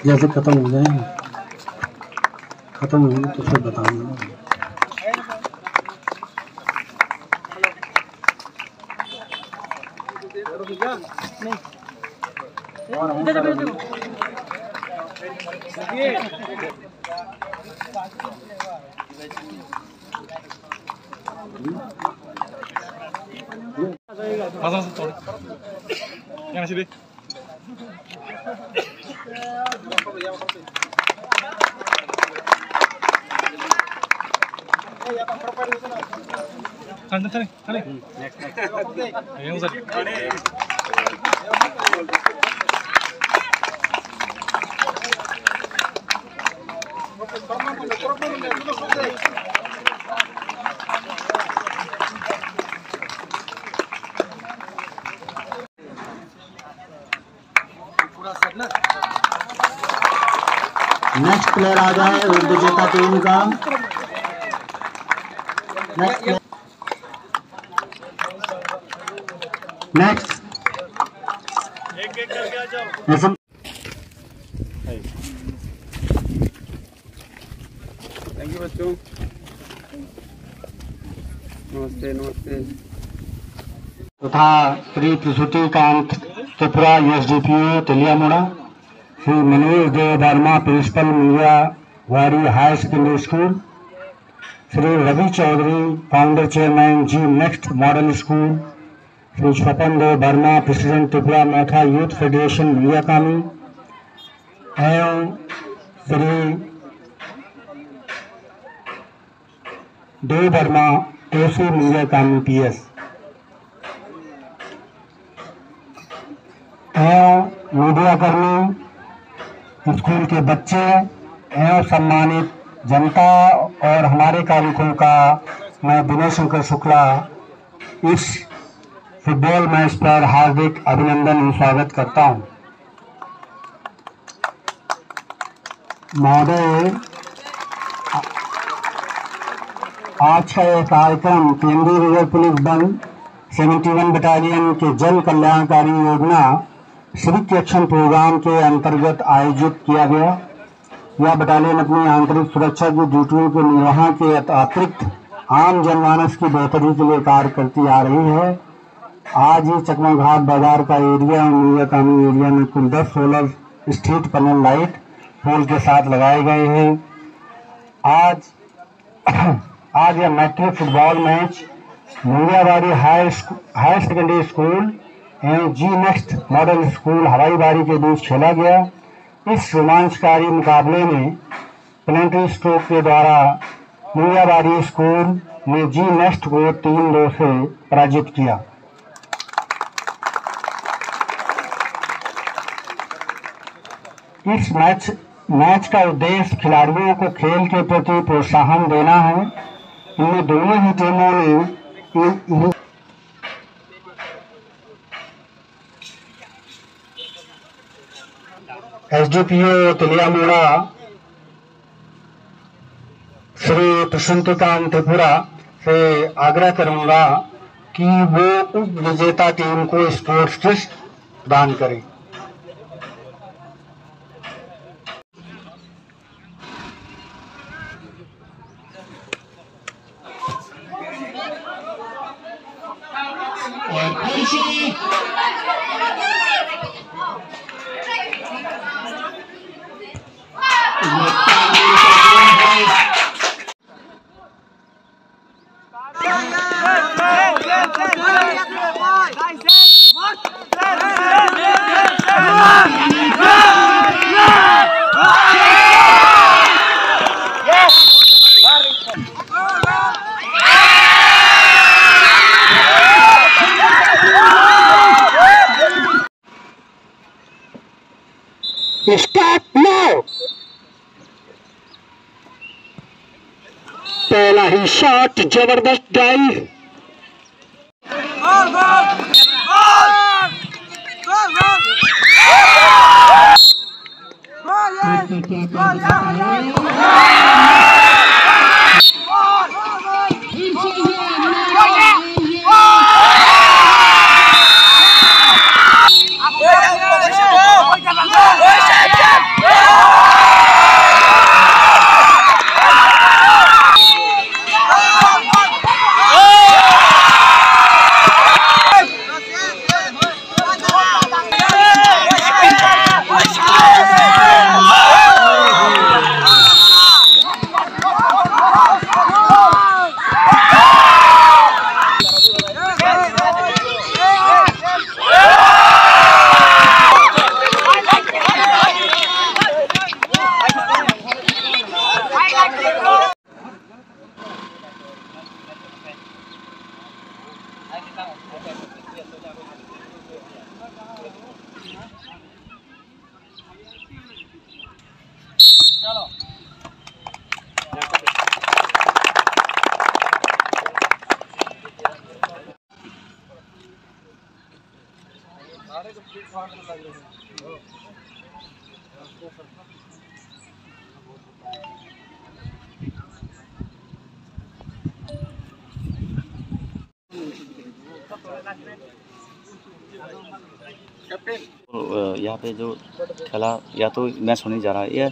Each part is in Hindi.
जैसे खत्म हो जाएंगे, खत्म होंगे तो फिर बताऊंगा। Yang sini. Kan tadi. Next. Yang usah. Next player आ जाए विजेता टीम का। नेक्स्ट एक करके आ जाओ। थैंक यू बच्चों। नमस्ते। तथा Shri Prasutikant Tripura USDPO Teliamura, Shri Manoj Dev Varma principal Mungiyawadi high secondary school, Shri Ravi Chaudhary founder chairman G next model school, Shri Swapan Dev Varma president Tripura मैथा यूथ फेडरेशन मुंगियाकामी एवं श्री देव वर्मा KC मुंगियाकामी PS एवं मीडिया कर्मी, स्कूल के बच्चे एवं सम्मानित जनता और हमारे कार्मिकों का मैं विनय शंकर शुक्ला इस फुटबॉल मैच पर हार्दिक अभिनंदन एवं स्वागत करता हूं। महोदय, आज का यह कार्यक्रम केंद्रीय रिजर्व पुलिस बल 71 बटालियन के जन कल्याणकारी योजना सिविक एक्शन प्रोग्राम के अंतर्गत आयोजित किया गया। यह बटालियन अपनी आंतरिक सुरक्षा की ड्यूटियों के निर्वहन के अतिरिक्त आम जनमानस की बेहतरी के लिए कार्य करती आ रही है। आज ही चकमा घाट बाजार का एरिया और मुंगियाकामी एरिया में कुल 10 solar street panel light pole के साथ लगाए गए हैं। आज यह matric football match Mungiyawadi high secondary school एवं G next model school Hawaibari के बीच खेला गया। इस रोमांचकारी मुकाबले में पेनल्टी स्ट्रोक के द्वारा मुंगियावाड़ी स्कूल ने जी नेक्स्ट को 3-2 से पराजित किया। इस मैच का उद्देश्य खिलाड़ियों को खेल के प्रति प्रोत्साहन देना है। इनमें दोनों ही टीमों ने SDPO तेलियामुड़ा श्री प्रसूतिकांत त्रिपुरा से आग्रह करूंगा कि वो उप विजेता टीम को स्पोर्ट्स किट दान करें। Start now. पहला ही शॉट जबरदस्त ड्राइव। Oi, यहाँ पे जो खेला या तो मैच होने जा रहा है, ये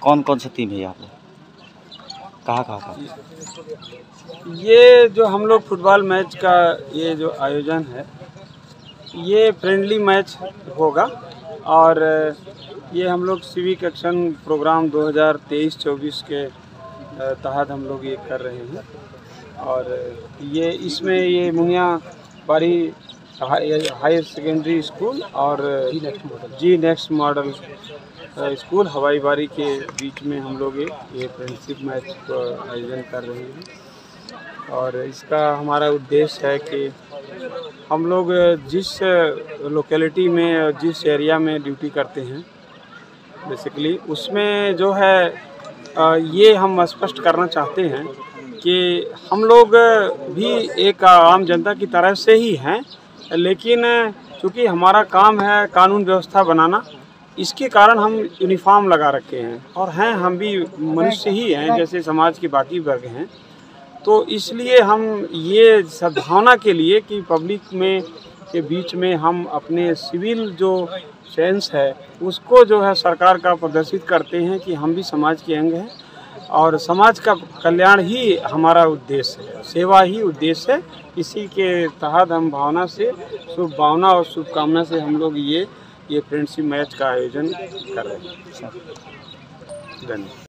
कौन कौन सी टीम है यहाँ पे, कहाँ का? ये जो हम लोग फुटबॉल मैच का ये जो आयोजन है, ये फ्रेंडली मैच होगा और ये हम लोग सिविक एक्शन प्रोग्राम 2023-24 के तहत हम लोग ये कर रहे हैं। और ये इसमें ये मुनिया बारी हायर सेकेंडरी स्कूल और जी नेक्स्ट मॉडल स्कूल हवाई बारी के बीच में हम लोग ये फ्रेंडशिप मैच को आयोजन कर रहे हैं। और इसका हमारा उद्देश्य है कि हम लोग जिस लोकेलिटी में जिस एरिया में ड्यूटी करते हैं बेसिकली, उसमें जो है ये हम स्पष्ट करना चाहते हैं कि हम लोग भी एक आम जनता की तरह से ही हैं, लेकिन चूँकि हमारा काम है कानून व्यवस्था बनाना, इसके कारण हम यूनिफॉर्म लगा रखे हैं और हैं हम भी मनुष्य ही हैं जैसे समाज के बाकी वर्ग हैं। तो इसलिए हम ये सद्भावना के लिए कि पब्लिक में के बीच में हम अपने सिविल जो सेंस है उसको जो है सरकार का प्रदर्शित करते हैं कि हम भी समाज के अंग हैं और समाज का कल्याण ही हमारा उद्देश्य है, सेवा ही उद्देश्य है। इसी के तहत हम भावना से, शुभ भावना और शुभकामना से हम लोग ये फ्रेंडशिप मैच का आयोजन कर रहे हैं। धन्यवाद।